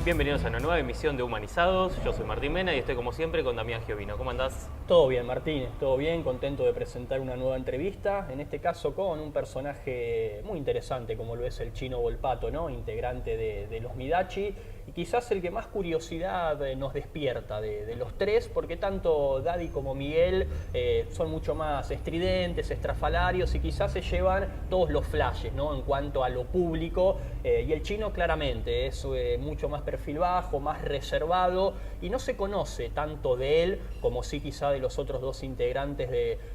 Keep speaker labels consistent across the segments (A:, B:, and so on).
A: Bienvenidos a una nueva emisión de Humanizados. Yo soy Martín Mena y estoy como siempre con Damián Giovino. ¿Cómo andás?
B: Todo bien, Martín, todo bien, contento de presentar una nueva entrevista, en este caso con un personaje muy interesante como lo es el Chino Volpato, ¿no? Integrante de los Midachi, y quizás el que más curiosidad nos despierta de los tres, porque tanto Daddy como Miguel son mucho más estridentes, estrafalarios, y quizás se llevan todos los flashes, ¿no? En cuanto a lo público, y el Chino claramente es mucho más perfil bajo, más reservado, y no se conoce tanto de él como sí quizá de los otros dos integrantes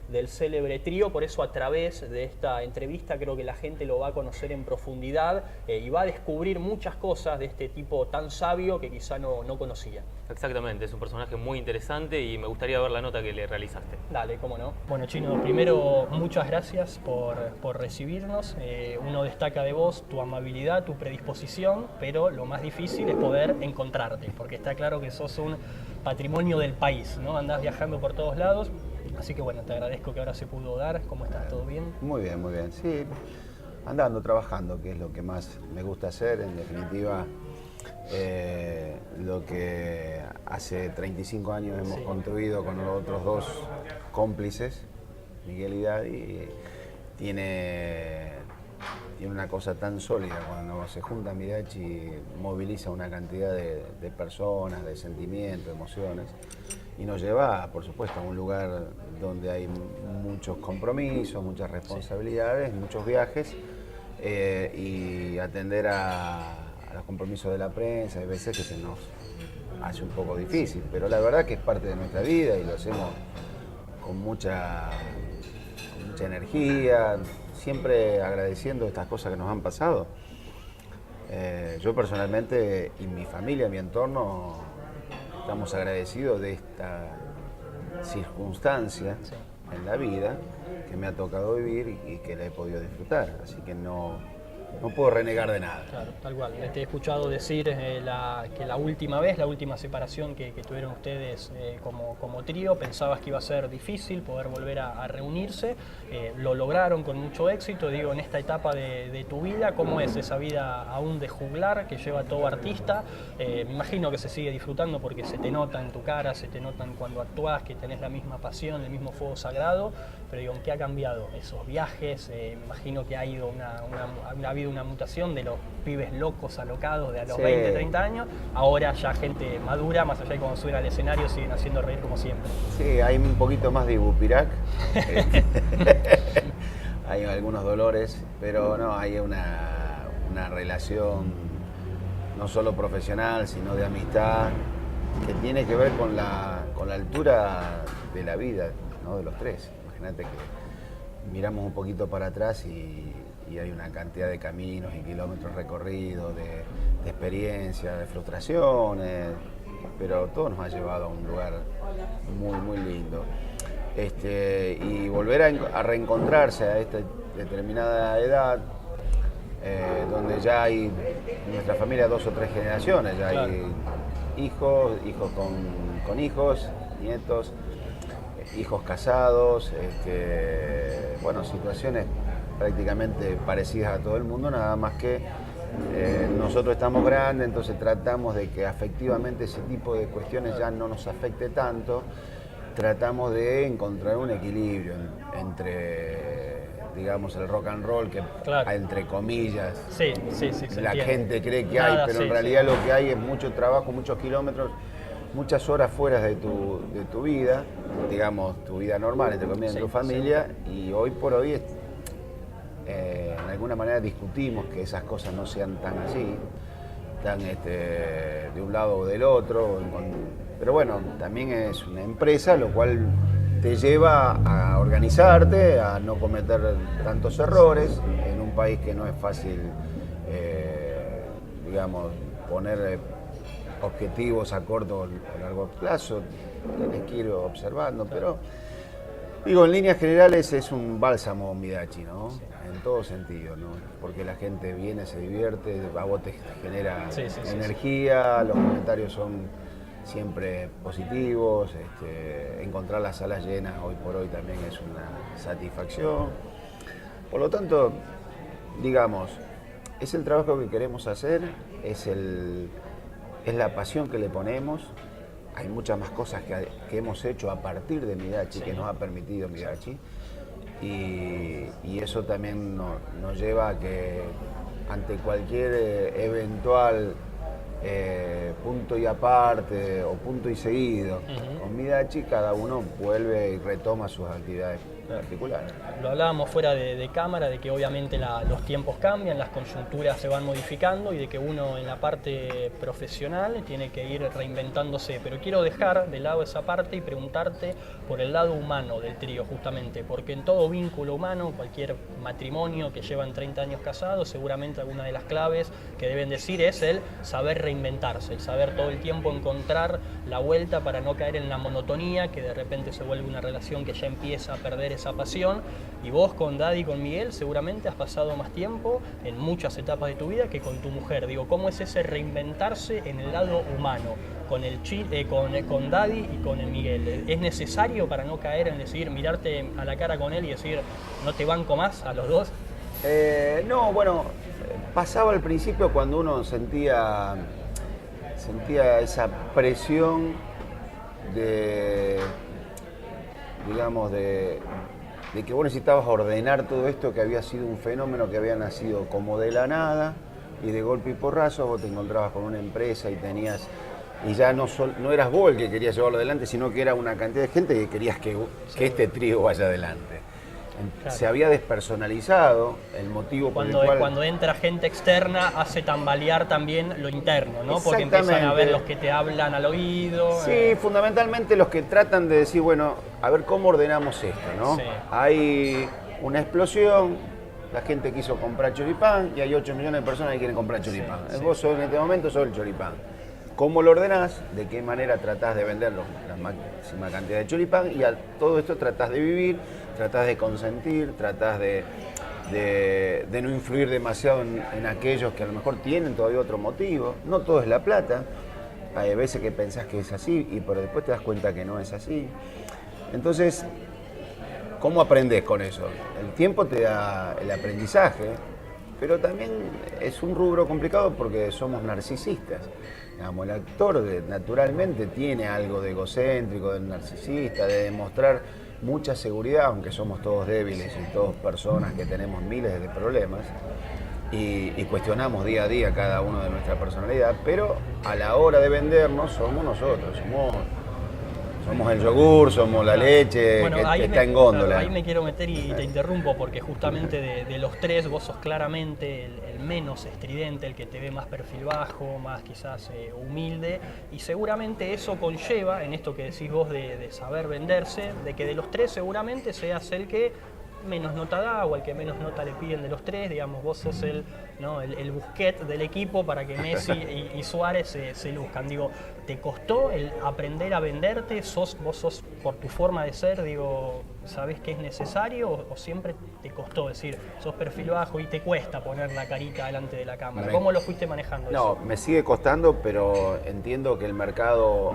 B: del célebre trío. Por eso a través de esta entrevista creo que la gente lo va a conocer en profundidad y va a descubrir muchas cosas de este tipo tan sabio que quizá no conocía.
A: Exactamente, es un personaje muy interesante y me gustaría ver la nota que le realizaste.
B: Dale, cómo no. Bueno, Chino, primero muchas gracias por recibirnos. Uno destaca de vos tu amabilidad, tu predisposición, pero lo más difícil es poder encontrarte, porque está claro que sos un patrimonio del país, ¿no? Andás viajando por todos lados, así que bueno, te agradezco que ahora se pudo dar. ¿Cómo estás? ¿Todo bien?
C: Muy bien, sí. Andando, trabajando, que es lo que más me gusta hacer, en definitiva. Lo que hace 35 años hemos construido con los otros dos cómplices, Miguel y Daddy, tiene una cosa tan sólida. Cuando se junta Midachi, moviliza una cantidad de personas, de sentimientos, emociones, y nos lleva, por supuesto, a un lugar donde hay muchos compromisos, muchas responsabilidades, muchos viajes, y atender a los compromisos de la prensa. Hay veces que se nos hace un poco difícil, pero la verdad que es parte de nuestra vida y lo hacemos con mucha energía, siempre agradeciendo estas cosas que nos han pasado. Yo personalmente y mi familia, mi entorno, estamos agradecidos de esta circunstancia en la vida que me ha tocado vivir y que la he podido disfrutar, así que no puedo renegar de nada.
B: Claro, tal cual. Te he escuchado decir que la última separación que tuvieron ustedes como trío, pensabas que iba a ser difícil poder volver a reunirse. Lo lograron con mucho éxito. Digo, en esta etapa de tu vida, ¿cómo es esa vida aún de juglar que lleva todo artista? Me imagino que se sigue disfrutando porque se te nota en tu cara, se te notan cuando actúas, que tenés la misma pasión, el mismo fuego sagrado. Pero digo, ¿en qué ha cambiado esos viajes? Me imagino que ha habido una mutación de los pibes locos, alocados de a los 20, 30 años, ahora ya gente madura, más allá de cuando suben al escenario siguen haciendo reír como siempre.
C: Sí, hay un poquito más de Ibupirac, hay algunos dolores, pero no, hay una relación no solo profesional, sino de amistad, que tiene que ver con la altura de la vida, ¿no? De los tres. Imagínate que miramos un poquito para atrás y hay una cantidad de caminos y kilómetros recorridos, de experiencias, de frustraciones, pero todo nos ha llevado a un lugar muy lindo. Y volver a reencontrarse a esta determinada edad, donde ya hay en nuestra familia 2 o 3 generaciones, ya hay hijos con hijos, nietos, hijos casados, bueno, situaciones prácticamente parecidas a todo el mundo, nada más que nosotros estamos grandes, entonces tratamos de que afectivamente ese tipo de cuestiones ya no nos afecte tanto. Tratamos de encontrar un equilibrio entre, digamos, el rock and roll, que entre comillas la gente cree que hay, pero en realidad lo que hay es mucho trabajo, muchos kilómetros, muchas horas fuera de tu vida, digamos, tu vida normal, entre comillas, en tu familia, y hoy por hoy en alguna manera discutimos que esas cosas no sean tan así, tan de un lado o del otro, pero bueno, también es una empresa, lo cual te lleva a organizarte, a no cometer tantos errores, en un país que no es fácil, digamos, poner objetivos a corto o largo plazo, tienes que ir observando, pero digo, en líneas generales es un bálsamo Midachi, ¿no? En todo sentido, ¿no? Porque la gente viene, se divierte, a vos te genera energía, los comentarios son siempre positivos, encontrar las salas llenas hoy por hoy también es una satisfacción. Por lo tanto, digamos, es el trabajo que queremos hacer, es es la pasión que le ponemos. Hay muchas más cosas que hemos hecho a partir de Midachi, que nos ha permitido Midachi. Y eso también nos lleva a que ante cualquier eventual punto y aparte o punto y seguido con Midachi, cada uno vuelve y retoma sus actividades particulares.
B: Lo hablábamos fuera de cámara, de que obviamente los tiempos cambian, las coyunturas se van modificando y de que uno en la parte profesional tiene que ir reinventándose. Pero quiero dejar de lado esa parte y preguntarte por el lado humano del trío, justamente, porque en todo vínculo humano, cualquier matrimonio que llevan 30 años casados, seguramente alguna de las claves que deben decir es el saber reinventarse, el saber todo el tiempo encontrar la vuelta para no caer en la monotonía, que de repente se vuelve una relación que ya empieza a perder esa pasión. Y vos con Daddy y con Miguel seguramente has pasado más tiempo en muchas etapas de tu vida que con tu mujer. Digo, ¿cómo es ese reinventarse en el lado humano con con Daddy y con el Miguel? ¿Es necesario para no caer en decir, mirarte a la cara con él y decir, no te banco más a los dos?
C: No, bueno, pasaba al principio cuando uno sentía esa presión digamos, de que vos necesitabas ordenar todo esto, que había sido un fenómeno que había nacido como de la nada, y de golpe y porrazo vos te encontrabas con una empresa y ya no eras vos el que querías llevarlo adelante, sino que era una cantidad de gente que querías que este trío vaya adelante. Claro. Se había despersonalizado el motivo por el cual...
B: Cuando entra gente externa hace tambalear también lo interno, ¿no? Porque empiezan a ver los que te hablan al oído.
C: Sí, fundamentalmente los que tratan de decir, bueno, a ver cómo ordenamos esto, ¿no? Sí. Hay una explosión, la gente quiso comprar choripán y hay 8 millones de personas que quieren comprar choripán. Sí. Vos en este momento sos el choripán. ¿Cómo lo ordenás? ¿De qué manera tratás de vender la máxima cantidad de choripán? Y a todo esto tratás de vivir, tratás de consentir, tratás de no influir demasiado en aquellos que a lo mejor tienen todavía otro motivo. No todo es la plata. Hay veces que pensás que es así, pero después te das cuenta que no es así. Entonces, ¿cómo aprendés con eso? El tiempo te da el aprendizaje, pero también es un rubro complicado porque somos narcisistas. Digamos, el actor naturalmente tiene algo de egocéntrico, de narcisista, de demostrar mucha seguridad, aunque somos todos débiles y todos personas que tenemos miles de problemas y cuestionamos día a día cada uno de nuestra personalidad, pero a la hora de vendernos somos nosotros, somos el yogur, somos la leche, bueno, que está en góndola.
B: Ahí me quiero meter y te interrumpo porque justamente de los tres vos sos claramente el menos estridente, el que te ve más perfil bajo, más quizás humilde, y seguramente eso conlleva, en esto que decís vos de saber venderse, de que de los tres seguramente seas el que menos nota da o el que menos nota le piden de los tres, digamos, vos sos el Busquets del equipo para que Messi y Suárez se luzcan. Digo, ¿te costó el aprender a venderte? ¿Vos sos por tu forma de ser, digo, sabés que es necesario o siempre te costó decir, sos perfil bajo y te cuesta poner la carita delante de la cámara? ¿Cómo lo fuiste manejando eso?
C: No, me sigue costando, pero entiendo que el mercado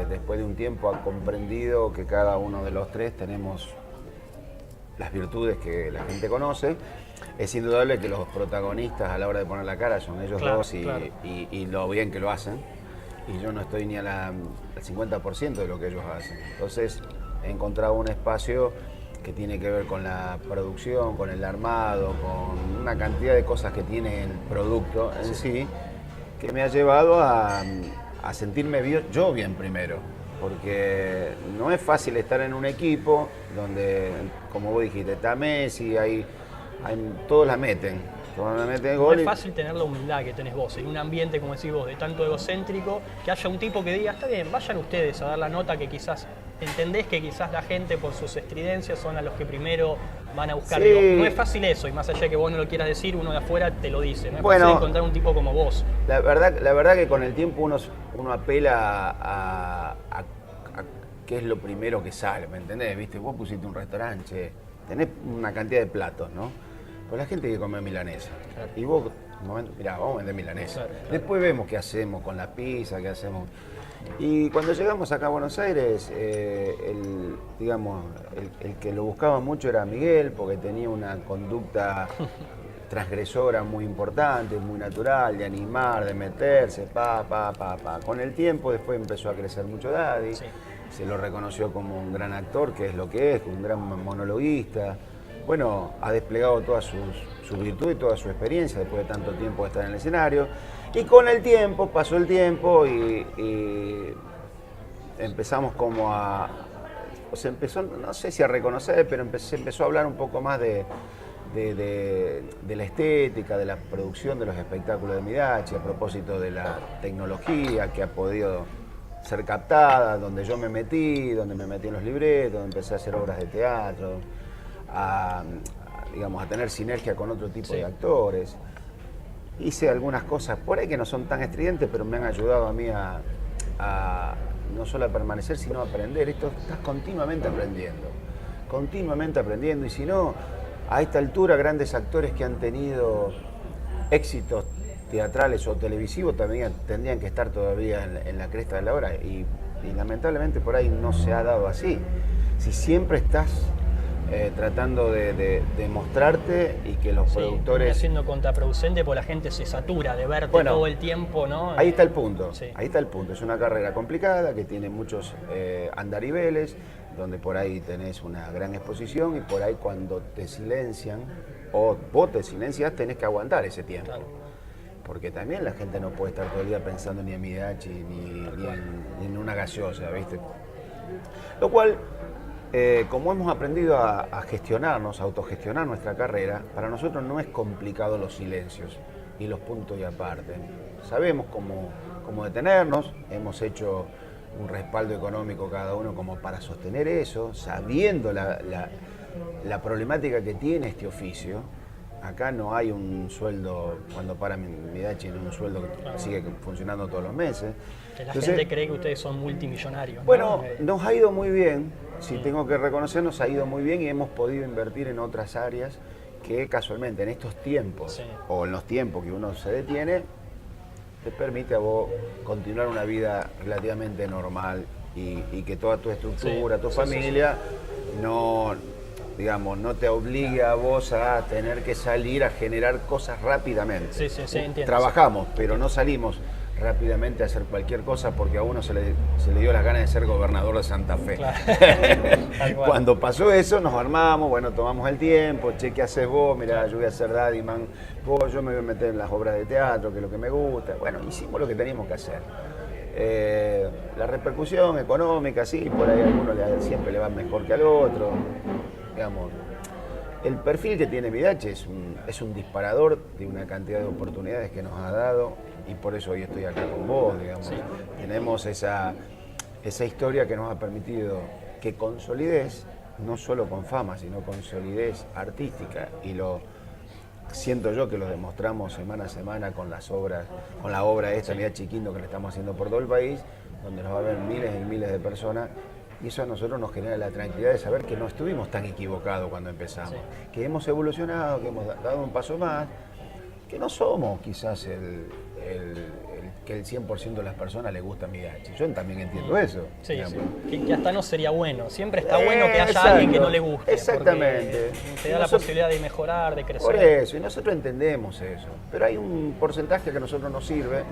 C: después de un tiempo ha comprendido que cada uno de los tres tenemos las virtudes que la gente conoce. Es indudable que los protagonistas a la hora de poner la cara son ellos dos y lo bien que lo hacen. Y yo no estoy ni al 50% de lo que ellos hacen. Entonces he encontrado un espacio que tiene que ver con la producción, con el armado, con una cantidad de cosas que tiene el producto en sí, que me ha llevado a sentirme yo bien primero. Porque no es fácil estar en un equipo donde, como vos dijiste, está Messi, todos la meten.
B: No es fácil tener la humildad que tenés vos en un ambiente, como decís vos, de tanto egocéntrico, que haya un tipo que diga, está bien, vayan ustedes a dar la nota que quizás, entendés que quizás la gente por sus estridencias son a los que primero van a buscar. Sí. Digo, no es fácil eso, y más allá de que vos no lo quieras decir, uno de afuera te lo dice. No es fácil encontrar un tipo como vos.
C: La verdad que con el tiempo uno apela a qué es lo primero que sale, ¿me entendés? ¿Viste? Vos pusiste un restaurante, tenés una cantidad de platos, ¿no? Pero la gente que come milanesa. Claro. Y vos, un momento, mirá, vamos a vender milanesa. Claro. Después vemos qué hacemos con la pizza, qué hacemos. Y cuando llegamos acá a Buenos Aires, el que lo buscaba mucho era Miguel, porque tenía una conducta transgresora muy importante, muy natural, de animar, de meterse, pa. Con el tiempo después empezó a crecer mucho Daddy,
B: Sí.
C: se lo reconoció como un gran actor, que es lo que es, un gran monologuista. Bueno, ha desplegado todas sus virtudes y toda su experiencia después de tanto tiempo de estar en el escenario. Y con el tiempo, pasó el tiempo y empezamos como a... Se empezó, no sé si a reconocer, pero se empezó a hablar un poco más de la estética, de la producción de los espectáculos de Midachi, a propósito de la tecnología que ha podido ser captada, donde yo me metí, donde me metí en los libretos, donde empecé a hacer obras de teatro, digamos, a tener sinergia con otro tipo de actores. Hice algunas cosas por ahí que no son tan estridentes, pero me han ayudado a mí a no solo a permanecer, sino a aprender. Esto estás continuamente aprendiendo, y si no, a esta altura grandes actores que han tenido éxitos teatrales o televisivos también tendrían que estar todavía en la cresta de la hora, y lamentablemente por ahí no se ha dado así. Si siempre estás tratando de mostrarte y que los productores...
B: Viene siendo contraproducente porque la gente se satura de verte todo el tiempo, ¿no?
C: Ahí está el punto,
B: Sí.
C: ahí está el punto. Es una carrera complicada que tiene muchos andariveles, donde por ahí tenés una gran exposición y por ahí cuando te silencian o vos te silencias tenés que aguantar ese tiempo.
B: Claro.
C: Porque también la gente no puede estar todo el día pensando ni en Midachi ni en una gaseosa, ¿viste? Lo cual... como hemos aprendido a gestionarnos, a autogestionar nuestra carrera, para nosotros no es complicado los silencios y los puntos y aparte. Sabemos cómo detenernos, hemos hecho un respaldo económico cada uno como para sostener eso, sabiendo la problemática que tiene este oficio. Acá no hay un sueldo, cuando para Midachi, no un sueldo que sigue funcionando todos los meses.
B: Que la gente cree que ustedes son multimillonarios.
C: Bueno,
B: ¿no?
C: nos ha ido muy bien, si tengo que reconocer, nos ha ido muy bien y hemos podido invertir en otras áreas que casualmente en estos tiempos, o en los tiempos que uno se detiene, te permite a vos continuar una vida relativamente normal y que toda tu estructura, tu familia, no, digamos, no te obligue a vos a tener que salir a generar cosas rápidamente.
B: Sí, entiendo.
C: Trabajamos, pero no salimos rápidamente a hacer cualquier cosa porque a uno se le dio las ganas de ser gobernador de Santa Fe.
B: Claro.
C: Cuando pasó eso, nos armamos, bueno, tomamos el tiempo, che, ¿qué haces vos? Mirá, yo voy a ser Daddy Man, yo me voy a meter en las obras de teatro, que es lo que me gusta. Bueno, hicimos lo que teníamos que hacer. La repercusión económica, sí, por ahí a alguno siempre le va mejor que al otro. Digamos, el perfil que tiene Midachi es un disparador de una cantidad de oportunidades que nos ha dado y por eso hoy estoy acá con vos, digamos. Sí. Tenemos esa historia que nos ha permitido que con solidez, no solo con fama, sino con solidez artística, y siento yo que lo demostramos semana a semana con las obras, con la obra esta, Midachi Quinto, que le estamos haciendo por todo el país, donde nos va a ver miles y miles de personas. Y eso a nosotros nos genera la tranquilidad de saber que no estuvimos tan equivocados cuando empezamos, que hemos evolucionado, que hemos dado un paso más, que no somos quizás que el 100% de las personas les gusta Midachi. Yo también entiendo eso.
B: Sí. Que hasta no sería bueno. Siempre está bueno que haya alguien que no le guste.
C: Exactamente.
B: Te da la posibilidad de mejorar, de crecer.
C: Por eso, y nosotros entendemos eso. Pero hay un porcentaje que a nosotros nos sirve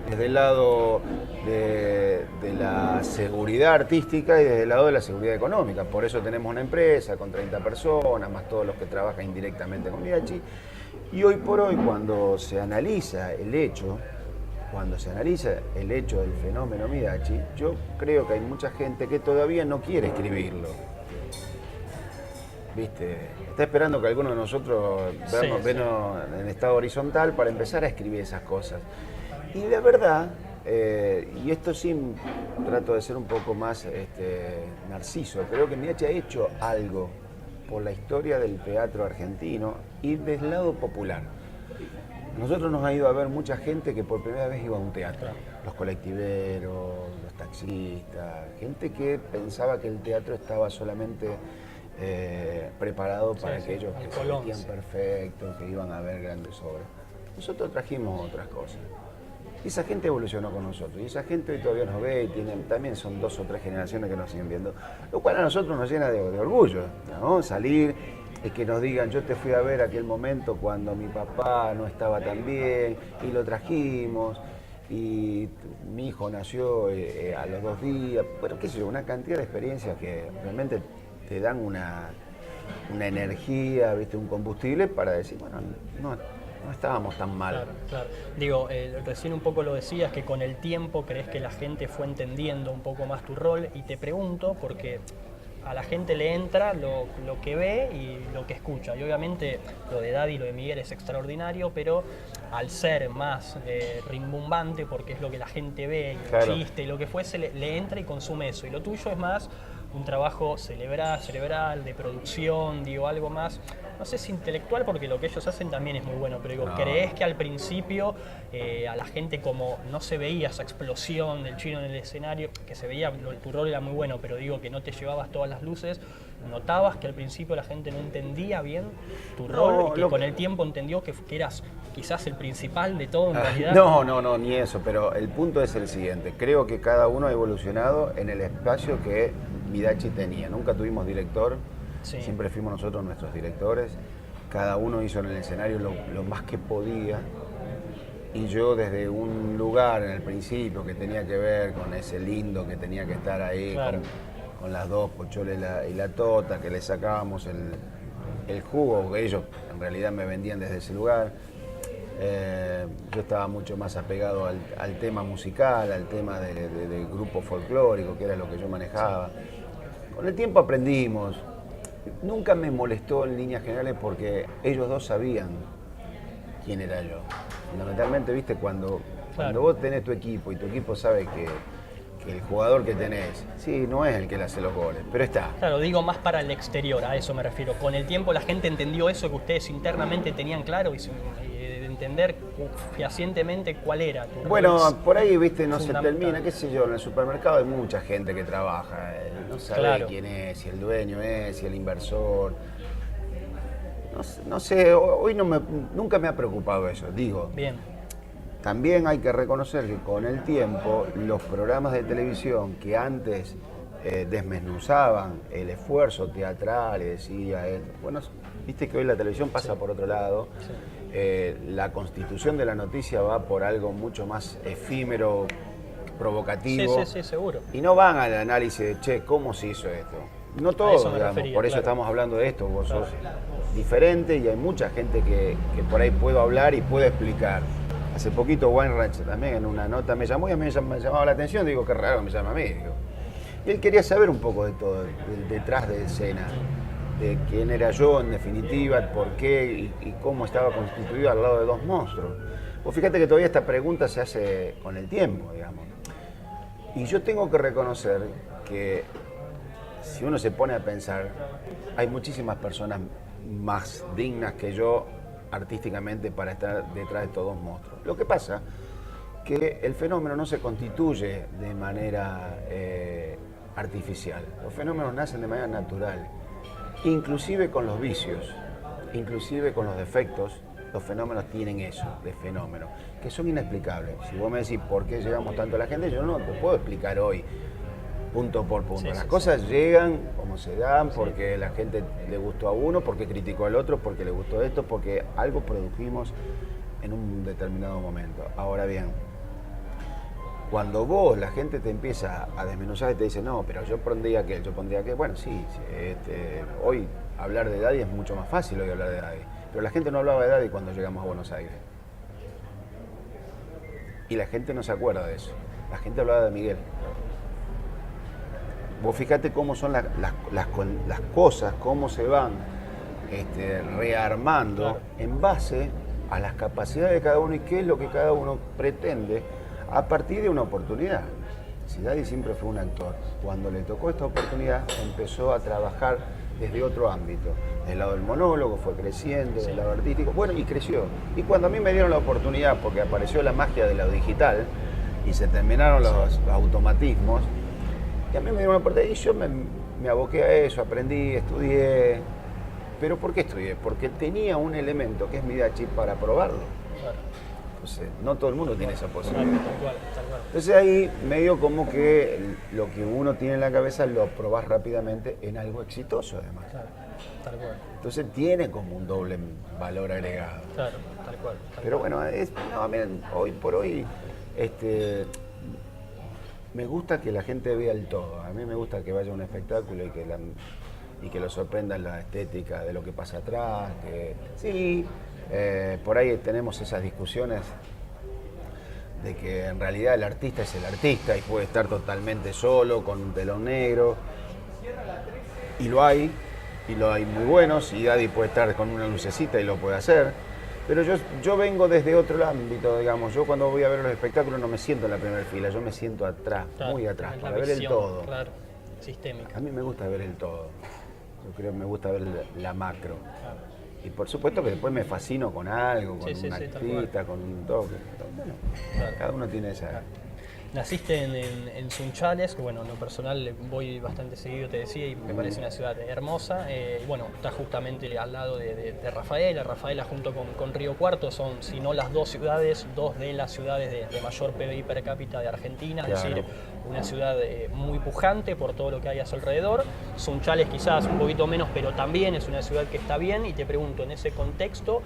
C: desde el lado de la seguridad artística y desde el lado de la seguridad económica. Por eso tenemos una empresa con 30 personas, más todos los que trabajan indirectamente con Midachi. Y hoy por hoy, cuando se analiza el hecho del fenómeno Midachi, yo creo que hay mucha gente que todavía no quiere escribirlo. ¿Viste? Está esperando que alguno de nosotros vernos en estado horizontal para empezar a escribir esas cosas. Y la verdad, y esto sí trato de ser un poco más narciso, creo que Midachi ha hecho algo por la historia del teatro argentino y del lado popular. Nosotros nos ha ido a ver mucha gente que por primera vez iba a un teatro. Los colectiveros, los taxistas, gente que pensaba que el teatro estaba solamente preparado para aquellos que se vestían perfecto, que iban a ver grandes obras. Nosotros trajimos otras cosas. Y esa gente evolucionó con nosotros. Y esa gente hoy todavía nos ve y también son 2 o 3 generaciones que nos siguen viendo. Lo cual a nosotros nos llena de orgullo, ¿no? Salir es que nos digan, yo te fui a ver aquel momento cuando mi papá no estaba tan bien y lo trajimos y mi hijo nació a los 2 días. Bueno, qué sé yo, una cantidad de experiencias que realmente te dan una energía, ¿viste? Un combustible para decir, bueno, no estábamos tan mal.
B: Claro, claro. Digo, recién un poco lo decías, que con el tiempo crees que la gente fue entendiendo un poco más tu rol, y te pregunto porque a la gente le entra lo que ve y lo que escucha. Y obviamente lo de Daddy y lo de Miguel es extraordinario, pero al ser más rimbombante, porque es lo que la gente ve, y
C: Claro.
B: el chiste y lo que fuese, le entra y consume eso. Y lo tuyo es más un trabajo cerebral, de producción, digo, algo más, no sé si intelectual, porque lo que ellos hacen también es muy bueno, pero digo,
C: No.
B: ¿crees que al principio a la gente, como no se veía esa explosión del Chino en el escenario, que se veía, tu rol era muy bueno, pero digo que no te llevabas todas las luces, notabas que al principio la gente no entendía bien tu rol, y que con el tiempo entendió que eras quizás el principal de todo en realidad?
C: No, ni eso, pero el punto es el siguiente. Creo que cada uno ha evolucionado en el espacio que Midachi tenía. Nunca tuvimos director,
B: Sí.
C: siempre fuimos nosotros nuestros directores. Cada uno hizo en el escenario lo más que podía. Y yo desde un lugar en el principio que tenía que ver con ese lindo que tenía que estar ahí,
B: Claro.
C: con las 2, Pocholo y la Tota, que le sacábamos el jugo, que ellos en realidad me vendían desde ese lugar. Yo estaba mucho más apegado al tema musical, al tema del grupo folclórico, que era lo que yo manejaba. Con el tiempo aprendimos. Nunca me molestó en líneas generales porque ellos dos sabían quién era yo. Fundamentalmente, viste, cuando vos tenés tu equipo y tu equipo sabe que el jugador que tenés, sí, no es el que le hace los goles, pero está.
B: Claro, digo más para el exterior, a eso me refiero. Con el tiempo la gente entendió eso que ustedes internamente tenían claro, y de entender fehacientemente cuál era tu
C: Bueno,
B: rol
C: por ahí, viste, no se
B: fundamental.
C: termina, qué sé yo, en el supermercado hay mucha gente que trabaja, no sabe
B: Claro.
C: quién es, si el dueño es, si el inversor. No sé, hoy nunca me ha preocupado eso, digo.
B: Bien,
C: También hay que reconocer que con el tiempo los programas de televisión que antes desmenuzaban el esfuerzo teatral y decía, bueno, viste que hoy la televisión pasa por otro lado, la constitución de la noticia va por algo mucho más efímero, provocativo,
B: sí, seguro.
C: y no van al análisis de, che, ¿cómo se hizo esto? No
B: A
C: todos,
B: eso me
C: digamos,
B: refería,
C: por eso
B: claro.
C: estamos hablando de esto, vos sos diferente y hay mucha gente que por ahí puedo hablar y puedo explicar. Hace poquito Weinreich también en una nota me llamó y a mí me llamaba la atención, digo, qué raro me llama a mí. Digo. Y él quería saber un poco de todo, del detrás de escena, de quién era yo en definitiva, por qué y cómo estaba constituido al lado de dos monstruos. Vos fíjate que todavía esta pregunta se hace con el tiempo, digamos. Y yo tengo que reconocer que si uno se pone a pensar, hay muchísimas personas más dignas que yo artísticamente para estar detrás de estos dos monstruos. Lo que pasa que el fenómeno no se constituye de manera artificial. Los fenómenos nacen de manera natural, inclusive con los vicios, inclusive con los defectos. Los fenómenos tienen eso, de fenómenos, que son inexplicables. Si vos me decís por qué llegamos tanto a la gente, yo no te puedo explicar hoy punto por punto. Las cosas llegan como se dan, porque la gente le gustó a uno, porque criticó al otro, porque le gustó esto, porque algo produjimos en un determinado momento. Ahora bien, cuando vos, la gente te empieza a desmenuzar y te dice, no, pero yo pondría aquel, bueno, sí, hoy hablar de Daddy es mucho más fácil hoy hablar de Daddy, pero la gente no hablaba de Daddy cuando llegamos a Buenos Aires. Y la gente no se acuerda de eso. La gente hablaba de Miguel. Vos fíjate cómo son las cosas, cómo se van rearmando en base a las capacidades de cada uno y qué es lo que cada uno pretende a partir de una oportunidad. Si Daddy siempre fue un actor, cuando le tocó esta oportunidad empezó a trabajar desde otro ámbito. Del lado del monólogo fue creciendo, del lado artístico, bueno, y creció. Y cuando a mí me dieron la oportunidad, porque apareció la magia de lo digital y se terminaron los automatismos, y a mí me dieron una oportunidad y yo me aboqué a eso, aprendí, estudié. ¿Pero por qué estudié? Porque tenía un elemento que es Midachi para probarlo.
B: Claro.
C: Entonces, no todo el mundo tiene esa posibilidad.
B: Tal cual, tal cual.
C: Entonces ahí medio como que lo que uno tiene en la cabeza lo probás rápidamente en algo exitoso además.
B: Claro, tal cual.
C: Entonces tiene como un doble valor agregado.
B: Claro, tal cual.
C: Pero bueno, no, miren, hoy por hoy me gusta que la gente vea el todo. A mí me gusta que vaya a un espectáculo y que lo sorprenda la estética de lo que pasa atrás. Sí, por ahí tenemos esas discusiones de que en realidad el artista es el artista y puede estar totalmente solo, con un telón negro. Y lo hay muy buenos, y Daddy puede estar con una lucecita y lo puede hacer. Pero yo vengo desde otro ámbito, digamos. Yo cuando voy a ver los espectáculos no me siento en la primera fila, yo me siento atrás,
B: Claro,
C: muy atrás,
B: la
C: para ver el
B: visión,
C: todo.
B: Claro, sistémica.
C: A mí me gusta ver el todo. Yo creo que me gusta ver la macro.
B: Claro.
C: Y por supuesto que después me fascino con algo, con
B: Sí,
C: una
B: sí, tal
C: artista, con un toque. Bueno,
B: Claro.
C: cada uno tiene esa...
B: Naciste en Sunchales, que bueno, en lo personal voy bastante seguido, te decía, y me parece una ciudad hermosa. Y bueno, está justamente al lado de Rafaela. Rafaela junto con Río Cuarto son, si no las dos de las ciudades de mayor PBI per cápita de Argentina, es
C: Claro.
B: decir, una ciudad muy pujante por todo lo que hay a su alrededor. Sunchales quizás un poquito menos, pero también es una ciudad que está bien. Y te pregunto, en ese contexto,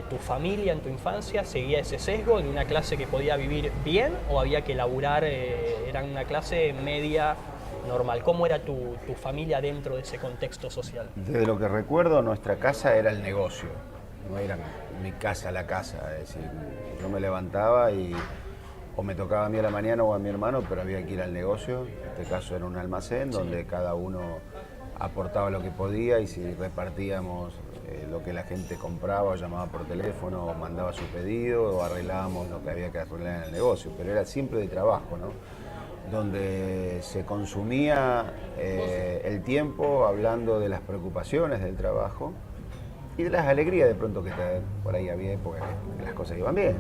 B: ¿tu familia en tu infancia seguía ese sesgo de una clase que podía vivir bien o había que laburar? Era una clase media normal. ¿Cómo era tu familia dentro de ese contexto social?
C: Desde lo que recuerdo, nuestra casa era el negocio, no era mi casa la casa. Es decir, yo me levantaba y o me tocaba a mí a la mañana o a mi hermano, pero había que ir al negocio. En este caso era un almacén donde cada uno aportaba lo que podía, y si repartíamos lo que la gente compraba o llamaba por teléfono o mandaba su pedido, o arreglábamos lo que había que arreglar en el negocio, pero era siempre de trabajo, ¿no? Donde se consumía el tiempo hablando de las preocupaciones del trabajo y de las alegrías de pronto que por ahí había épocas que las cosas iban bien.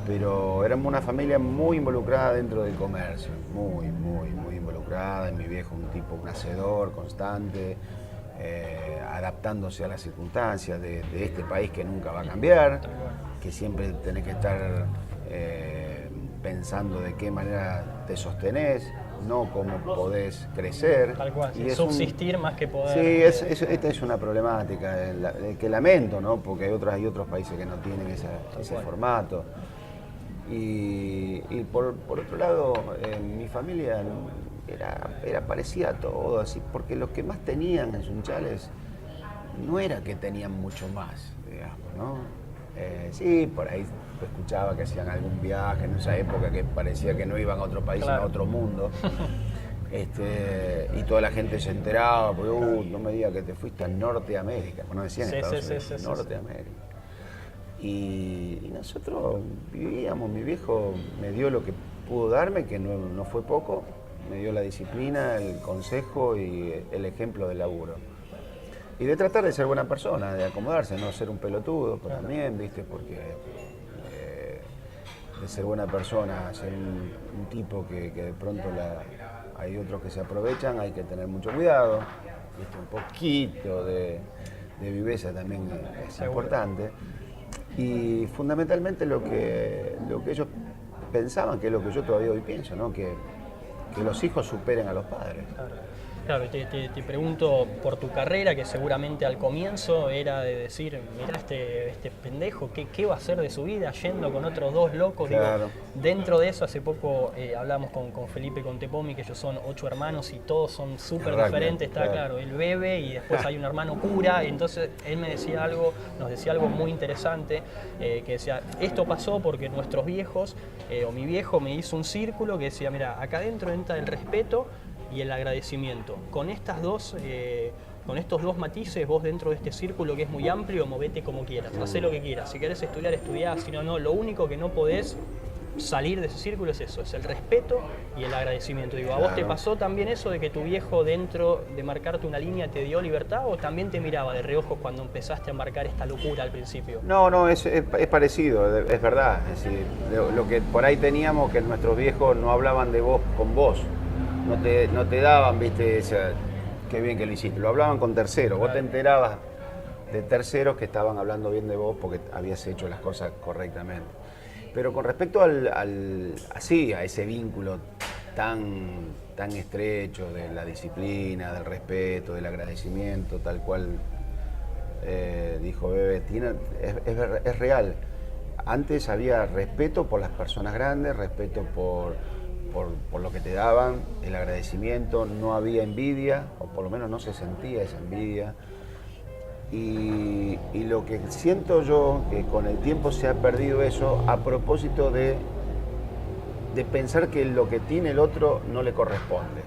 C: Pero éramos una familia muy involucrada dentro del comercio, muy involucrada. Mi viejo un tipo, un hacedor constante, adaptándose a las circunstancias de este país que nunca va a cambiar, que siempre tenés que estar pensando de qué manera te sostenés, no cómo podés crecer.
B: Tal cual,
C: Y es
B: subsistir más que poder...
C: Sí, esta es una problemática que lamento, ¿no? Porque hay otros países que no tienen ese formato. Y por otro lado, mi familia era parecida a todo, así, porque los que más tenían en Sunchales no era que tenían mucho más, digamos, ¿no? Sí, por ahí escuchaba que hacían algún viaje en esa época que parecía que no iban a otro país,
B: Claro.
C: sino a otro mundo. Y toda la gente se enteraba, porque no me digas que te fuiste a Norteamérica, no decían
B: Sí,
C: Estados
B: sí,
C: Unidos,
B: sí, sí,
C: Norteamérica. Y nosotros vivíamos, mi viejo me dio lo que pudo darme, que no fue poco, me dio la disciplina, el consejo y el ejemplo del laburo. Y de tratar de ser buena persona, de acomodarse, no ser un pelotudo, pero también, ¿viste? Porque de ser buena persona, ser un tipo que de pronto hay otros que se aprovechan, hay que tener mucho cuidado, ¿viste? Un poquito de viveza también es importante. Y fundamentalmente lo que ellos pensaban, que es lo que yo todavía hoy pienso, ¿no? Que los hijos superen a los padres.
B: Claro, te pregunto por tu carrera, que seguramente al comienzo era de decir, mirá este pendejo, ¿qué va a hacer de su vida yendo con otros dos locos?
C: Claro.
B: Digo, dentro de eso, hace poco hablamos con Felipe Contepomi, que ellos son 8 hermanos y todos son súper diferentes, está claro, él bebe y después hay un hermano cura, y entonces él nos decía algo muy interesante, que decía, esto pasó porque nuestros viejos, o mi viejo me hizo un círculo que decía, mira, acá adentro entra el respeto y el agradecimiento. Con estos dos matices, vos dentro de este círculo que es muy amplio, movete como quieras, hacé lo que quieras. Si querés estudiar, estudiá, si no, no. Lo único que no podés salir de ese círculo es eso, es el respeto y el agradecimiento. Digo, ¿a vos te pasó también eso de que tu viejo, dentro de marcarte una línea, te dio libertad, o también te miraba de reojo cuando empezaste a marcar esta locura al principio?
C: No, es parecido, es verdad. Es decir, lo que por ahí teníamos, que nuestros viejos no hablaban de vos con vos. No te daban, viste, qué bien que lo hiciste. Lo hablaban con terceros. Vos te enterabas de terceros que estaban hablando bien de vos porque habías hecho las cosas correctamente. Pero con respecto a ese vínculo tan estrecho de la disciplina, del respeto, del agradecimiento, tal cual dijo Bebe, es real. Antes había respeto por las personas grandes, respeto por lo que te daban, el agradecimiento, no había envidia, o por lo menos no se sentía esa envidia. Y lo que siento yo, que con el tiempo se ha perdido eso, a propósito de pensar que lo que tiene el otro no le corresponde.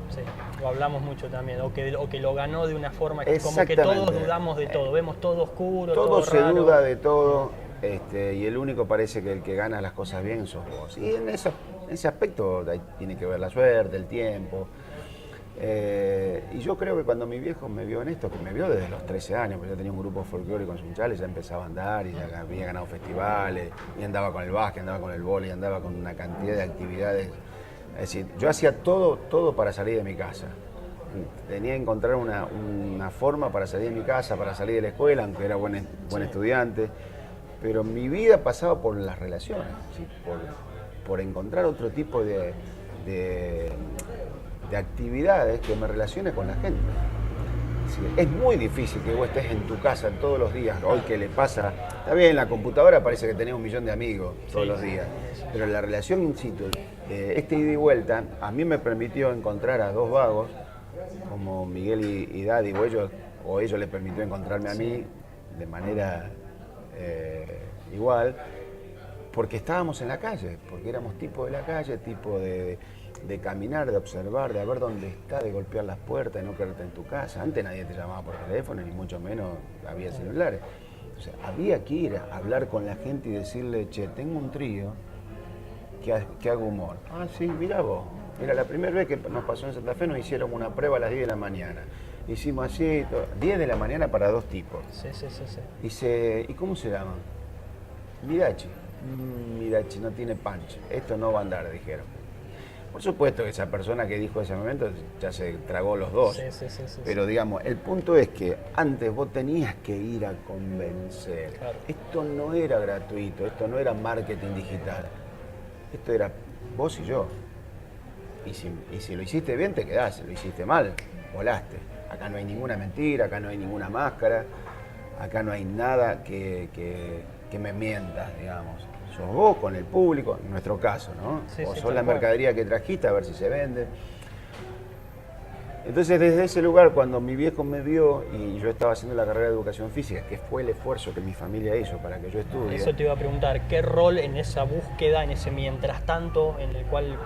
B: Sí, lo hablamos mucho también, o que lo ganó de una forma que como que todos dudamos de todo, vemos todo oscuro, todo
C: se
B: raro.
C: duda de todo, y el único parece que el que gana las cosas bien sos vos. Y en ese aspecto tiene que ver la suerte, el tiempo. Y yo creo que cuando mi viejo me vio en esto, que me vio desde los 13 años, porque yo tenía un grupo folclórico en Sunchales, ya empezaba a andar y ya había ganado festivales, y andaba con el básquet, andaba con el vóley, andaba con una cantidad de actividades. Es decir, yo hacía todo para salir de mi casa. Tenía que encontrar una forma para salir de mi casa, para salir de la escuela, aunque era buen estudiante, pero mi vida pasaba por las relaciones, ¿sí? por encontrar otro tipo de actividades que me relacione con la gente. Sí, es muy difícil que vos estés en tu casa todos los días. Hoy que le pasa, está bien, en la computadora parece que tenés 1 millón de amigos todos los días, pero la relación in situ, ida y vuelta, a mí me permitió encontrar a 2 vagos, como Miguel y Daddy, o ellos les permitió encontrarme a mí de manera igual, porque estábamos en la calle, porque éramos tipo de la calle, tipo de caminar, de observar, de ver dónde está, de golpear las puertas, de no quedarte en tu casa. Antes nadie te llamaba por teléfono, ni mucho menos había celulares. O sea, había que ir a hablar con la gente y decirle, che, tengo un trío que hago humor. Ah, sí, mira vos. Mira, la primera vez que nos pasó en Santa Fe nos hicieron una prueba a las 10 de la mañana. Hicimos así, 10 de la mañana para 2 tipos.
B: Sí.
C: Dice, ¿y cómo se llaman? Midachi. Midachi no tiene punch. Esto no va a andar, dijeron. Por supuesto que esa persona que dijo ese momento ya se tragó los 2.
B: Sí.
C: Pero digamos, el punto es que antes vos tenías que ir a convencer.
B: Claro.
C: Esto no era gratuito, esto no era marketing digital. Esto era vos y yo. Y si lo hiciste bien, te quedás. Si lo hiciste mal, volaste. Acá no hay ninguna mentira, acá no hay ninguna máscara, acá no hay nada que me mientas, digamos. Sos vos con el público, en nuestro caso, ¿no? O sos la mercadería que trajiste a ver si se vende. Entonces, desde ese lugar, cuando mi viejo me vio y yo estaba haciendo la carrera de educación física, que fue el esfuerzo que mi familia hizo para que yo estudie.
B: Eso te iba a preguntar, ¿qué rol en esa búsqueda, en ese mientras tanto, en el cual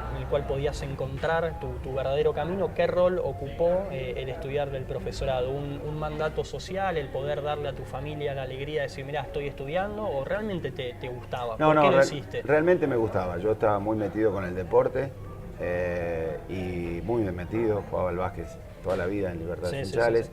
B: podías encontrar tu verdadero camino, qué rol ocupó el estudiar del profesorado? ¿Un mandato social, el poder darle a tu familia la alegría de decir, mirá, estoy estudiando, o realmente te gustaba? ¿Por qué lo hiciste?
C: Realmente me gustaba. Yo estaba muy metido con el deporte. Y muy bien metido, jugaba al básquet toda la vida en Libertad Sunchales.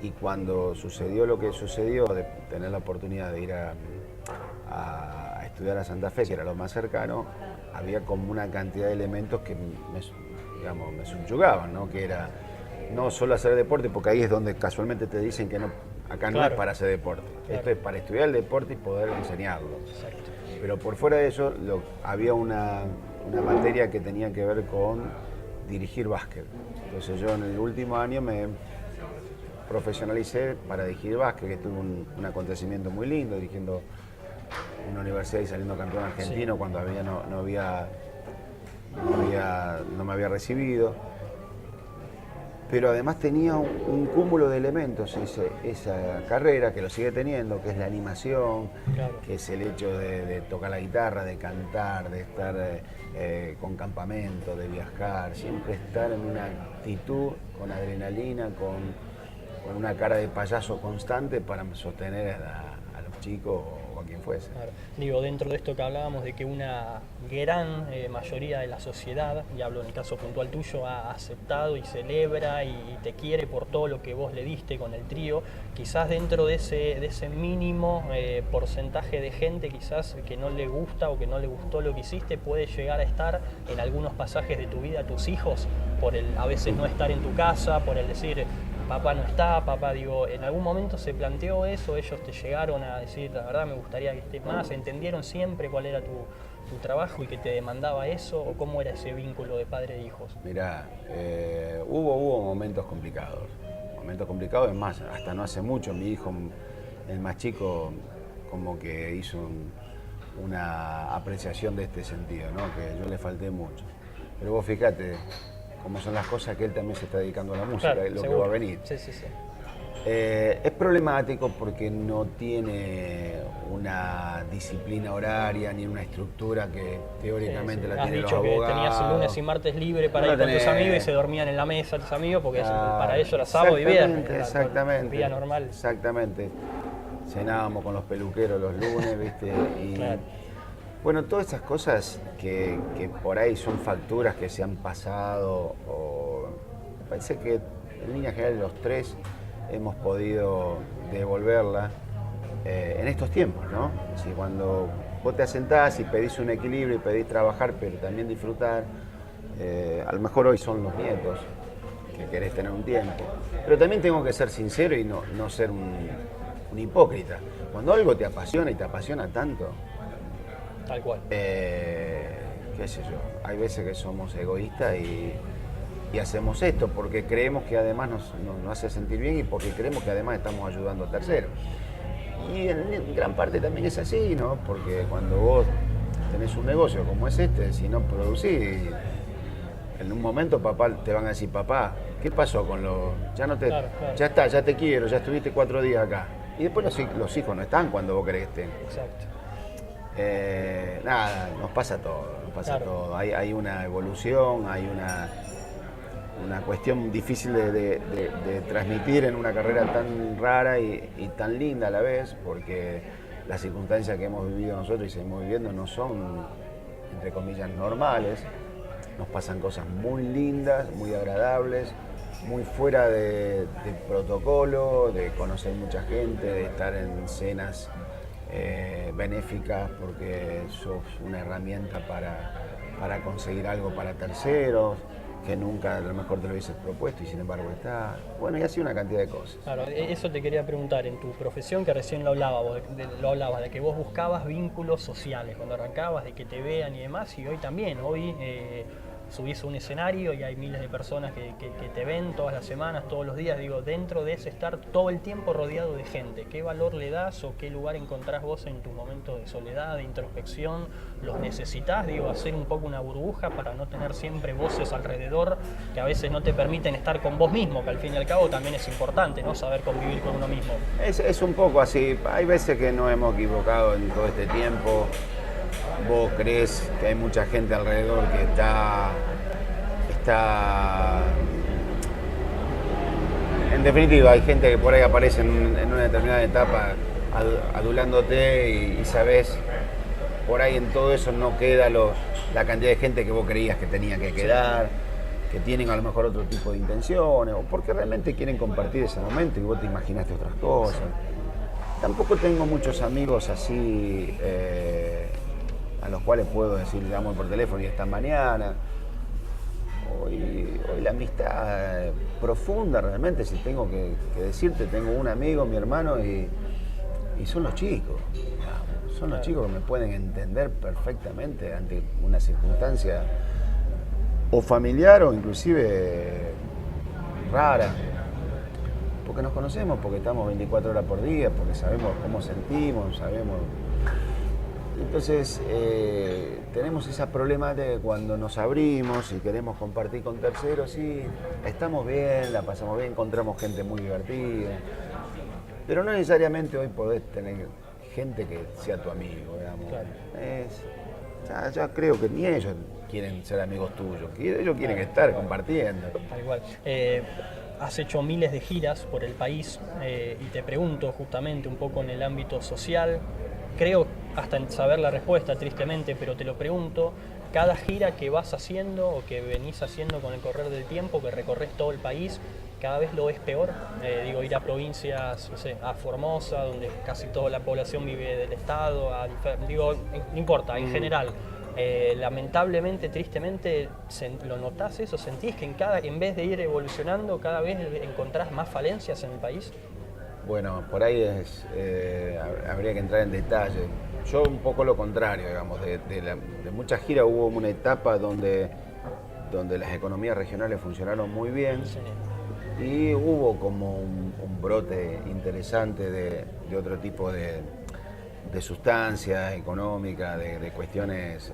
C: Y cuando sucedió lo que sucedió, de tener la oportunidad de ir a estudiar a Santa Fe, que era lo más cercano, había como una cantidad de elementos que me subyugaban, ¿no? Que era no solo hacer deporte, porque ahí es donde casualmente te dicen que no, acá no es para hacer deporte, esto es para estudiar el deporte y poder enseñarlo.
B: Exacto.
C: Pero por fuera de eso, había una materia que tenía que ver con dirigir básquet. Entonces yo en el último año me profesionalicé para dirigir básquet, que tuve un acontecimiento muy lindo, dirigiendo una universidad y saliendo campeón argentino cuando no me había recibido. Pero además tenía un cúmulo de elementos esa carrera, que lo sigue teniendo, que es la animación, que es el hecho de tocar la guitarra, de cantar, de estar con campamento, de viajar, siempre estar en una actitud con adrenalina, con una cara de payaso constante para sostener a los chicos o a quien fuese.
B: Claro. Digo, dentro de esto que hablábamos de que una gran mayoría de la sociedad, y hablo en el caso puntual tuyo, ha aceptado y celebra y te quiere por todo lo que vos le diste con el trío, quizás dentro de ese mínimo porcentaje de gente quizás que no le gusta o que no le gustó lo que hiciste, puede llegar a estar en algunos pasajes de tu vida tus hijos, por el a veces no estar en tu casa, por el decir, papá no está, papá, digo, ¿en algún momento se planteó eso? ¿Ellos te llegaron a decir, la verdad me gustaría que estés más? ¿Entendieron siempre cuál era tu trabajo y que te demandaba eso? ¿O cómo era ese vínculo de padre e hijos?
C: Mirá, hubo momentos complicados. Momentos complicados, es más, hasta no hace mucho mi hijo, el más chico, como que hizo una apreciación de este sentido, ¿no? Que yo le falté mucho. Pero vos fíjate cómo son las cosas, que él también se está dedicando a la música,
B: Claro,
C: es lo
B: seguro.
C: que va a venir.
B: Sí, sí, sí.
C: Es problemático porque no tiene una disciplina horaria ni una estructura que teóricamente
B: Sí, sí.
C: la tienen los
B: Has dicho
C: abogados.
B: que tenías lunes y martes libre para
C: No
B: ir
C: la
B: con tus
C: tenés.
B: amigos y se dormían en la mesa tus amigos porque
C: Claro,
B: para ellos era sábado y viernes. Era
C: Exactamente.
B: Día normal.
C: Exactamente. Cenábamos con los peluqueros los lunes, ¿viste? Y
B: Claro.
C: bueno, todas esas cosas que por ahí son facturas que se han pasado, o parece que en línea general los tres hemos podido devolverla en estos tiempos, ¿no? Si cuando vos te asentás y pedís un equilibrio y pedís trabajar, pero también disfrutar, a lo mejor hoy son los nietos que querés tener un tiempo. Pero también tengo que ser sincero y no ser un hipócrita. Cuando algo te apasiona y te apasiona tanto,
B: Tal cual.
C: qué sé yo, hay veces que somos egoístas y hacemos esto porque creemos que además nos hace sentir bien y porque creemos que además estamos ayudando a terceros. Y en gran parte también es así, ¿no? Porque cuando vos tenés un negocio como es este, si no producís, en un momento papá te van a decir, papá, ¿qué pasó con los...? Ya no te...
B: Claro.
C: Ya está, ya te quiero, ya estuviste 4 días acá. Y después los hijos no están cuando vos querés que estén.
B: Exacto.
C: Nada, nos pasa todo,
B: Claro.
C: todo. Hay una evolución, hay una cuestión difícil de transmitir en una carrera tan rara y tan linda a la vez, porque las circunstancias que hemos vivido nosotros y seguimos viviendo no son, entre comillas, normales. Nos pasan cosas muy lindas, muy agradables, muy fuera de protocolo, de conocer mucha gente, de estar en cenas benéficas porque sos una herramienta para conseguir algo para terceros, que nunca a lo mejor te lo hubieses propuesto y sin embargo está. Bueno, y así una cantidad de cosas.
B: Claro, eso te quería preguntar, en tu profesión que recién lo hablabas, de que vos buscabas vínculos sociales cuando arrancabas, de que te vean y demás, y hoy también, subís a un escenario y hay miles de personas que te ven todas las semanas, todos los días, digo, dentro de ese estar todo el tiempo rodeado de gente, ¿qué valor le das o qué lugar encontrás vos en tus momentos de soledad, de introspección? ¿Los necesitas, digo, hacer un poco una burbuja para no tener siempre voces alrededor que a veces no te permiten estar con vos mismo, que al fin y al cabo también es importante, ¿no? Saber convivir con uno mismo.
C: Es un poco así, hay veces que nos hemos equivocado en todo este tiempo. Vos crees que hay mucha gente alrededor que está en definitiva, hay gente que por ahí aparece en una determinada etapa adulándote y sabés, por ahí en todo eso no queda la cantidad de gente que vos creías que tenía que quedar, que tienen a lo mejor otro tipo de intenciones, o porque realmente quieren compartir ese momento y vos te imaginaste otras cosas. Tampoco tengo muchos amigos así a los cuales puedo decir, llamo por teléfono y están mañana. Hoy la amistad profunda realmente, si tengo que decirte, tengo un amigo, mi hermano, y son los chicos. Son los chicos que me pueden entender perfectamente ante una circunstancia o familiar o inclusive rara. Porque nos conocemos, porque estamos 24 horas por día, porque sabemos cómo sentimos, sabemos. Entonces, tenemos esa problemática de cuando nos abrimos y queremos compartir con terceros, sí, estamos bien, la pasamos bien, encontramos gente muy divertida, pero no necesariamente hoy podés tener gente que sea tu amigo, digamos. Claro. Ya creo que ni ellos quieren ser amigos tuyos, ellos quieren estar compartiendo.
B: Tal igual. Has hecho miles de giras por el país y te pregunto justamente un poco en el ámbito social, creo hasta en saber la respuesta tristemente, pero te lo pregunto, cada gira que vas haciendo o que venís haciendo con el correr del tiempo, que recorres todo el país, cada vez lo ves peor. Digo, ir a provincias, no sé, a Formosa, donde casi toda la población vive del Estado, no importa, en general. lamentablemente, tristemente, ¿lo notás eso? ¿Sentís que en vez de ir evolucionando, cada vez encontrás más falencias en el país?
C: Bueno, por ahí habría que entrar en detalle. Yo un poco lo contrario, digamos, de muchas giras hubo una etapa donde las economías regionales funcionaron muy bien.
B: Sí.
C: Y hubo como un brote interesante de otro tipo de sustancias económicas, de cuestiones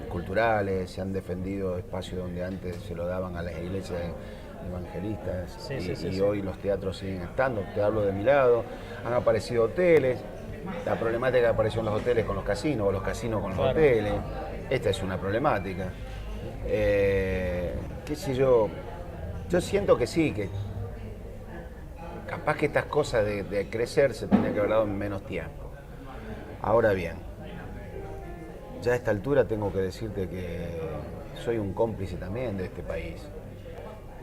C: culturales. Se han defendido espacios donde antes se lo daban a las iglesias evangelistas y hoy los teatros siguen estando. Te hablo de mi lado, han aparecido hoteles. La problemática que apareció en los hoteles con los casinos, o los casinos con los hoteles. Esta es una problemática. ¿Qué sé yo? Yo siento que sí, que capaz que estas cosas de crecer se tendrían que haber dado en menos tiempo. Ahora bien, ya a esta altura tengo que decirte que soy un cómplice también de este país.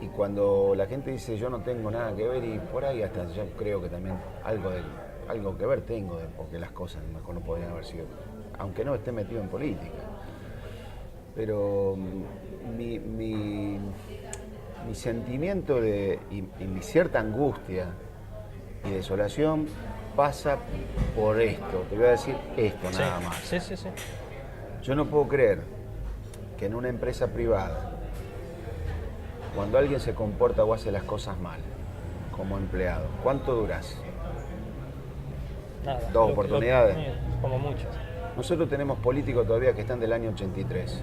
C: Y cuando la gente dice yo no tengo nada que ver, y por ahí hasta yo creo que también algo que ver tengo, porque las cosas mejor no podrían haber sido, aunque no esté metido en política. Pero mi sentimiento y mi cierta angustia y desolación pasa por esto. Te voy a decir esto nada más.
B: Sí.
C: Yo no puedo creer que en una empresa privada, cuando alguien se comporta o hace las cosas mal, como empleado, ¿cuánto duras?
B: Nada.
C: ¿Dos oportunidades?
B: Como muchos.
C: Nosotros tenemos políticos todavía que están del año 83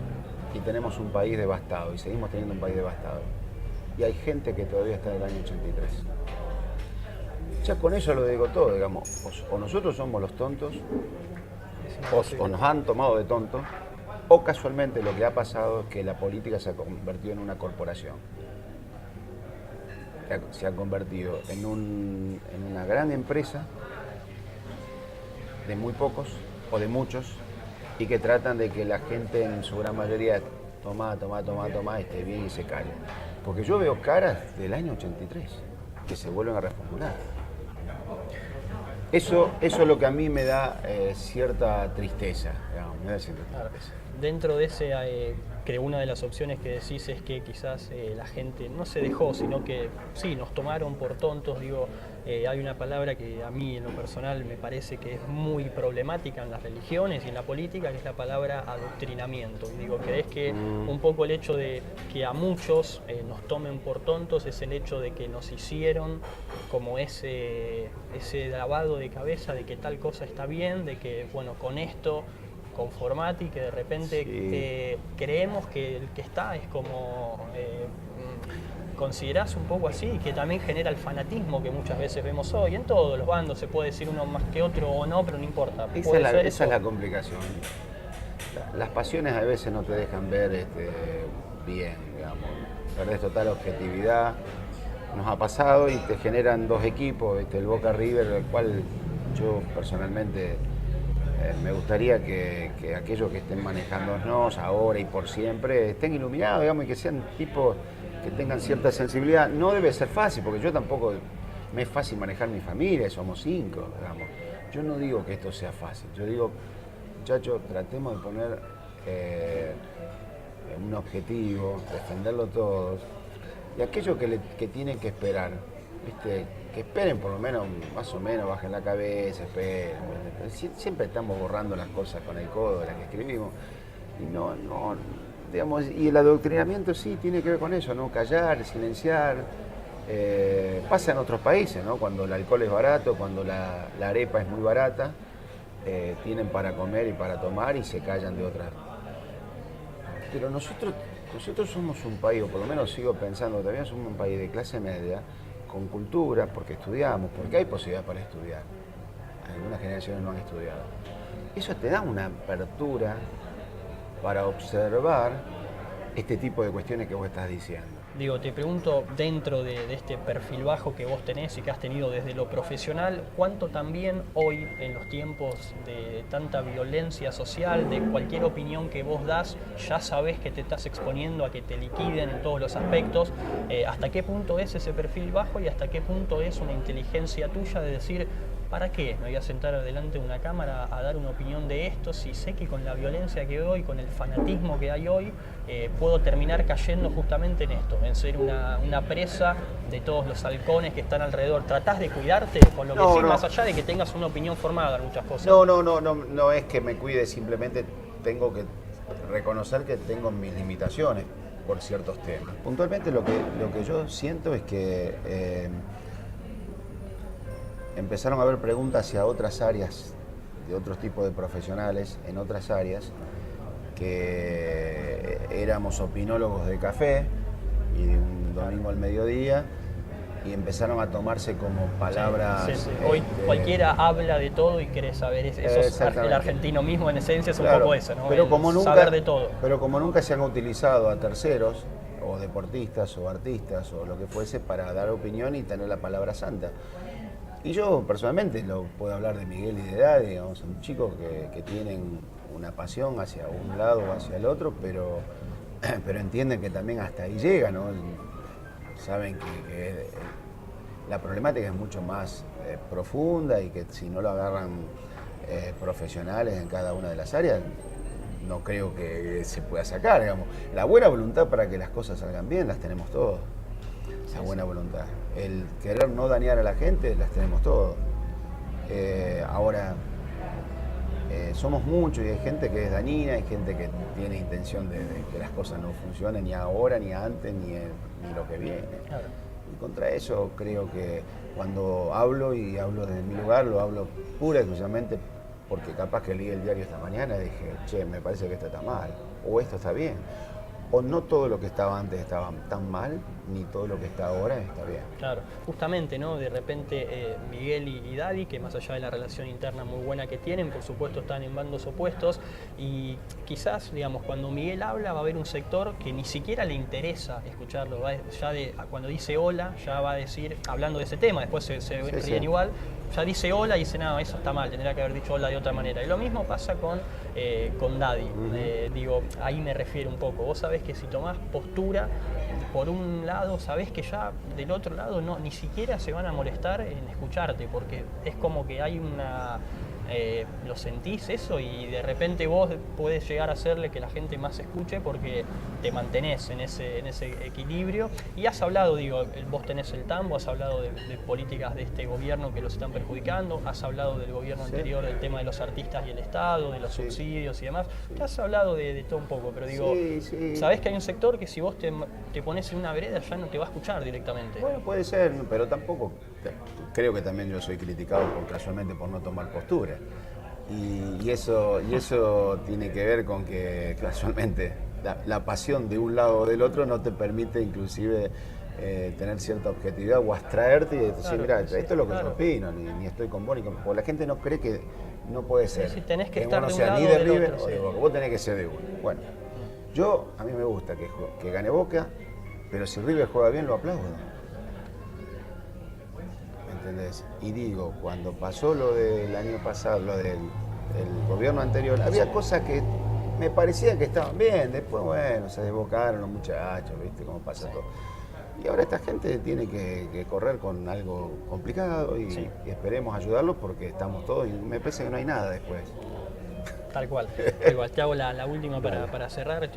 C: y tenemos un país devastado y seguimos teniendo un país devastado. Y hay gente que todavía está del año 83. Ya con eso lo digo todo, digamos, o nosotros somos los tontos, o nos han tomado de tontos, o casualmente lo que ha pasado es que la política se ha convertido en una corporación. Se ha convertido en una gran empresa de muy pocos o de muchos y que tratan de que la gente en su gran mayoría toma, esté bien y se calle. Porque yo veo caras del año 83 que se vuelven a reformular. Eso es lo que a mí me da cierta tristeza, digamos, me da cierta tristeza.
B: Dentro de ese, creo una de las opciones que decís es que quizás la gente no se dejó, sino que sí, nos tomaron por tontos. Digo, hay una palabra que a mí en lo personal me parece que es muy problemática en las religiones y en la política, que es la palabra adoctrinamiento. Digo, ¿crees que un poco el hecho de que a muchos nos tomen por tontos es el hecho de que nos hicieron como ese lavado de cabeza de que tal cosa está bien, de que, bueno, con esto conformate y que de repente creemos que el que está es como... ¿Considerás un poco así? Y que también genera el fanatismo que muchas veces vemos hoy. En todos los bandos se puede decir uno más que otro o no, pero no importa.
C: Esa es la complicación. Las pasiones a veces no te dejan ver bien, digamos. Perdés total objetividad. Nos ha pasado y te generan dos equipos, el Boca River, el cual yo personalmente me gustaría que aquellos que estén manejándonos ahora y por siempre estén iluminados, digamos, y que sean tipos que tengan cierta sensibilidad. No debe ser fácil, porque yo tampoco me es fácil manejar mi familia, somos 5, digamos. Yo no digo que esto sea fácil, yo digo, muchachos, tratemos de poner un objetivo, defenderlo todos, y aquellos que tienen que esperar, ¿viste? Que esperen por lo menos, más o menos, bajen la cabeza, esperen. Siempre estamos borrando las cosas con el codo de las que escribimos, y digamos, y el adoctrinamiento sí tiene que ver con eso, ¿no? Callar, silenciar. Pasa en otros países, ¿no? Cuando el alcohol es barato, cuando la arepa es muy barata, tienen para comer y para tomar y se callan de otras. Pero nosotros somos un país, o por lo menos sigo pensando, todavía somos un país de clase media, con cultura, porque estudiamos, porque hay posibilidad para estudiar. Algunas generaciones no han estudiado. Eso te da una apertura para observar este tipo de cuestiones que vos estás diciendo.
B: Digo, te pregunto, dentro de este perfil bajo que vos tenés y que has tenido desde lo profesional, ¿cuánto también hoy, en los tiempos de tanta violencia social, de cualquier opinión que vos das, ya sabés que te estás exponiendo a que te liquiden en todos los aspectos? ¿Hasta qué punto es ese perfil bajo y hasta qué punto es una inteligencia tuya de decir, ¿para qué me voy a sentar delante de una cámara a dar una opinión de esto si sé que con la violencia que hay hoy, con el fanatismo que hay hoy, puedo terminar cayendo justamente en esto, en ser una presa de todos los halcones que están alrededor? ¿Tratás de cuidarte con lo que sí, más allá de que tengas una opinión formada en muchas cosas?
C: No es que me cuide, simplemente tengo que reconocer que tengo mis limitaciones por ciertos temas. Puntualmente lo que yo siento es que empezaron a haber preguntas hacia otras áreas, de otros tipos de profesionales en otras áreas, que éramos opinólogos de café y de un domingo al mediodía, y empezaron a tomarse como palabras...
B: Sí. Hoy cualquiera habla de todo y quiere saber, eso es el argentino mismo en esencia, es un poco eso, ¿no?
C: Pero como nunca,
B: saber de todo.
C: Pero como nunca se han utilizado a terceros, o deportistas, o artistas, o lo que fuese, para dar opinión y tener la palabra santa. Y yo personalmente lo puedo hablar de Miguel y de Daddy, digamos, son chicos que tienen una pasión hacia un lado o hacia el otro, pero entienden que también hasta ahí llega, ¿no? Saben que la problemática es mucho más profunda y que si no lo agarran profesionales en cada una de las áreas, no creo que se pueda sacar, digamos. La buena voluntad para que las cosas salgan bien las tenemos todos. Esa buena voluntad. El querer no dañar a la gente, las tenemos todos. Ahora, somos muchos y hay gente que es dañina, hay gente que tiene intención de que las cosas no funcionen ni ahora, ni antes, ni lo que viene.
B: Claro.
C: Y contra eso creo que cuando hablo, y hablo desde mi lugar, lo hablo pura y exclusivamente porque capaz que leí el diario esta mañana y dije, che, me parece que esto está mal, o esto está bien. O no todo lo que estaba antes estaba tan mal, ni todo lo que está ahora está bien.
B: Claro, justamente, ¿no? De repente Miguel y Daddy, que más allá de la relación interna muy buena que tienen, por supuesto están en bandos opuestos, y quizás, digamos, cuando Miguel habla va a haber un sector que ni siquiera le interesa escucharlo, cuando dice hola ya va a decir, hablando de ese tema, después se ríen igual, ya dice hola y dice, no, eso está mal, tendría que haber dicho hola de otra manera. Y lo mismo pasa con Daddy. Digo, ahí me refiero un poco. Vos sabés que si tomás postura por un lado, sabés que ya del otro lado ni siquiera se van a molestar en escucharte, porque es como que hay una... lo sentís eso y de repente vos podés llegar a hacerle que la gente más escuche porque te mantenés en ese equilibrio. Y has hablado, digo, vos tenés el tambo, has hablado de políticas de este gobierno que los están perjudicando, has hablado del gobierno anterior, del tema de los artistas y el Estado, de los subsidios y demás. Te has hablado de todo un poco, pero digo, sabés que hay un sector que si vos te pones en una vereda ya no te va a escuchar directamente.
C: Bueno, puede ser, pero tampoco, creo que también yo soy criticado casualmente por no tomar postura. Y eso tiene que ver con que casualmente la pasión de un lado o del otro no te permite inclusive tener cierta objetividad o abstraerte y decir, mira, esto es lo que yo opino, ni estoy con vos, porque la gente no cree que no puede ser.
B: Sí, tenés que
C: estar
B: de un
C: sea
B: lado
C: ni de
B: del
C: River
B: otro,
C: o de Boca, vos tenés que ser de uno. Bueno, a mí me gusta que gane Boca, pero si River juega bien lo aplaudo. ¿Entendés? Y digo, cuando pasó lo del año pasado, lo del gobierno anterior, había cosas que me parecían que estaban bien, después, bueno, se desbocaron los muchachos, ¿viste cómo pasa todo? Y ahora esta gente tiene que correr con algo complicado y esperemos ayudarlos porque estamos todos y me parece que no hay nada después.
B: Tal cual. Igual te hago la última para cerrar,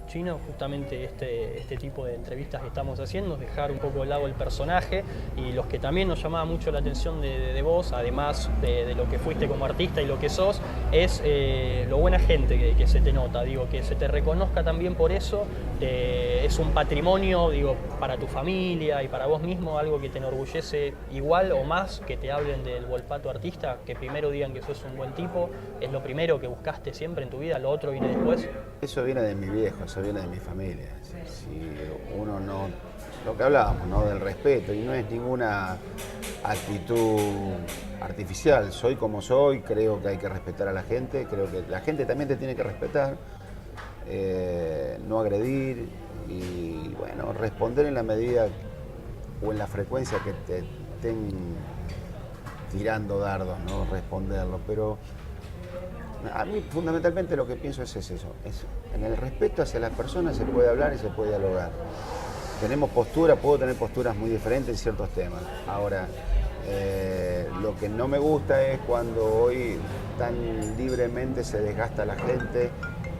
B: Chino, justamente este tipo de entrevistas que estamos haciendo, dejar un poco de lado el personaje y los que también nos llamaba mucho la atención de vos, además de lo que fuiste como artista y lo que sos, es lo buena gente que se te nota, digo, que se te reconozca también por eso, es un patrimonio, digo, para tu familia y para vos mismo, algo que te enorgullece igual o más que te hablen del Volpato artista, que primero digan que sos un buen tipo, es lo primero que buscaste siempre en tu vida, lo otro viene después.
C: Eso viene de mi viejo, eso viene de mi familia. Si uno no, lo que hablábamos, ¿no? Del respeto, y no es ninguna actitud artificial, soy como soy, creo que hay que respetar a la gente, creo que la gente también te tiene que respetar, no agredir y bueno, responder en la medida o en la frecuencia que te estén tirando dardos, ¿no? Responderlo, pero a mí fundamentalmente lo que pienso es eso, en el respeto hacia las personas se puede hablar y se puede dialogar. Tenemos postura, puedo tener posturas muy diferentes en ciertos temas. Ahora, Lo que no me gusta es cuando hoy tan libremente se desgasta la gente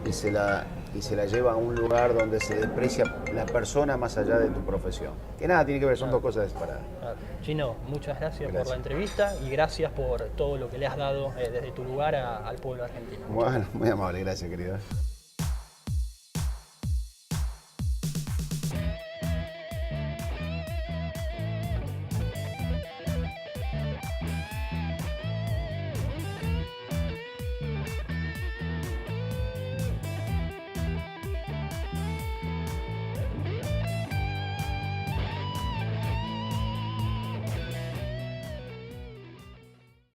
C: y se la lleva a un lugar donde se desprecia la persona más allá de tu profesión. Que nada tiene que ver, son dos cosas separadas.
B: Chino, muchas gracias por la entrevista y gracias por todo lo que le has dado desde tu lugar al pueblo argentino.
C: Bueno, muy amable, gracias, querido.